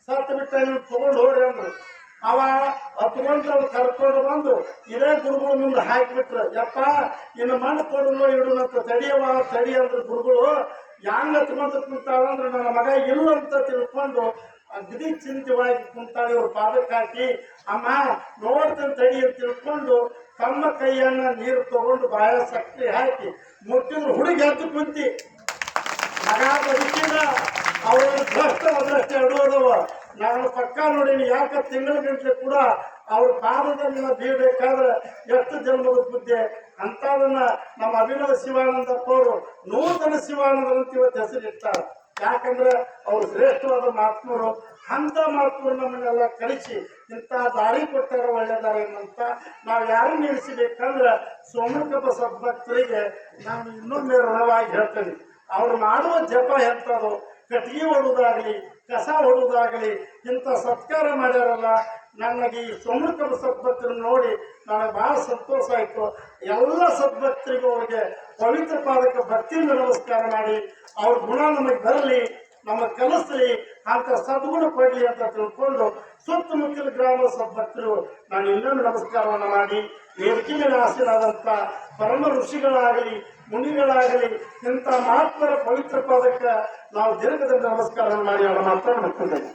ಸತ್ತು ಬಿಟ್ಟ ನೀವು ತಗೊಂಡು ಹೋಗ್ರಿ ಅಂದ್ರು. ಅವ ಹತ್ಕೊಂಡು ಅವ್ರು ಕರ್ಕೊಂಡು ಬಂದು ಇದೇ ಗುರುಗಳ ಮುಂದೆ ಹಾಕಿಬಿಟ್ರು. ಯಪ್ಪ ಇನ್ನು ಮಣ್ಣು ಕೊಡಲು ಇಡುನಂತ ತಡಿಯವ ತಡಿ ಅಂದ್ರು ಗುರುಗಳು. ಹ್ಯಾಂಗ ಹತ್ಕೊಂತ ಕುಂತಾಳಂದ್ರೆ ನನ್ನ ಮಗ ಇಲ್ಲ ಅಂತ ತಿಳ್ಕೊಂಡು ಅಗದಿ ಚಿಂತವಾಗಿ ಕುಂತಾಳಿ ಅವ್ರ ಪಾದಕ್ಕೆ ಹಾಕಿ ಅಮ್ಮ ನೋಡ್ತೇನೆ ತಡಿ ಅಂತ ತಿಳ್ಕೊಂಡು ತಮ್ಮ ಕೈಯನ್ನ ನೀರು ತಗೊಂಡು ಬಾಯ ಸಕ್ಕರೆ ಹಾಕಿ ಮುಟ್ಟಿದ್ರು. ಹುಡುಗಿ ಎದ್ದು ಕುಂತಿ ಮಗ ಬದುಕಿದ ಅವ್ರ ಭ್ರಷ್ಟ ಅದರಷ್ಟು ಎರಡೋದವ. ನಾನು ಪಕ್ಕ ನೋಡೀನಿ. ಯಾಕೆ ತಿಂಗಳ ಗಂಟೆ ಕೂಡ ಅವ್ರ ಪಾದದಲ್ಲಿ ಬೀಳಬೇಕಾದ್ರೆ ಎಷ್ಟು ಜನ್ಮದ ಬುದ್ಧಿ ಅಂತದನ್ನ ನಮ್ಮ ಅಭಿನವ ಶಿವಾನಂದಪ್ಪ ಅವರು ನೂತನ ಶಿವಾನಂದರಂತ ಇವತ್ತು ಹೆಸರಿರ್ತಾರೆ. ಯಾಕಂದ್ರೆ ಅವರು ಶ್ರೇಷ್ಠವಾದ ಮಹಾತ್ಮರು. ಅಂತ ಮಹಾತ್ಮರು ನಮ್ಮನ್ನೆಲ್ಲ ಕಳಿಸಿ ಇಂಥ ದಾರಿ ಕೊಟ್ಟಾರ ಒಳ್ಳೆದಾರ ಏನಂತ ನಾವು ಯಾರು ನಿಲ್ಲಿಸಬೇಕಂದ್ರೆ ಸೋಮಕಪ್ಪ ಸದ್ಭಕ್ತರಿಗೆ ನಾನು ಇನ್ನೊಮ್ಮೆ ಋಣವಾಗಿ ಹೇಳ್ತೇನೆ. ಅವ್ರು ಮಾಡುವ ಜಪ ಎಂಥದ್ದು, ಕಟ್ಟಿಗೆ ಹೊಡುವುದಾಗಲಿ ಕಸ ಹೊಡುವುದಾಗಲಿ ಇಂಥ ಸತ್ಕಾರ ಮಾಡ್ಯಾರಲ್ಲ. ನನಗೆ ಈ ಸೋಮಕಪ್ಪ ಸದ್ಭಕ್ತರನ್ನು ನೋಡಿ ನನಗೆ ಭಾಳ ಸಂತೋಷ ಆಯಿತು. ಎಲ್ಲ ಸದ್ಭಕ್ತರಿಗೂ ಅವ್ರಿಗೆ ಪವಿತ್ರ ಪಾದಕ್ಕೆ ಭಕ್ತಿಯಿಂದ ನಮಸ್ಕಾರ ಮಾಡಿ ಅವ್ರ ಗುಣ ನಮಗೆ ಬರಲಿ, ನಮಗೆ ಕಲಿಸ್ಲಿ, ಅಂತ ಸದ್ಗುಣ ಕೊಡಲಿ ಅಂತ ತಿಳ್ಕೊಂಡು ಸುತ್ತಮುತ್ತಲ ಗ್ರಾಮದ ಸದ್ಭಕ್ತರು ನಾನು ಇನ್ನೊಂದು ನಮಸ್ಕಾರವನ್ನು ಮಾಡಿ ವೇದಿಕೆ ಮೇಲೆ ಆಸೀನರಾದಂಥ ಪರಮ ಋಷಿಗಳಾಗಲಿ ಮುನಿಗಳಾಗಲಿ ಇಂಥ ಮಹಾತ್ಮರ ಪವಿತ್ರ ಪಾದಕ್ಕೆ ನಾವು ದೀರ್ಘದಿಂದ ನಮಸ್ಕಾರವನ್ನು ಮಾಡಿ ಅವರ ಮಾತ್ರ ಮಾಡ್ತಿದ್ದೇವೆ.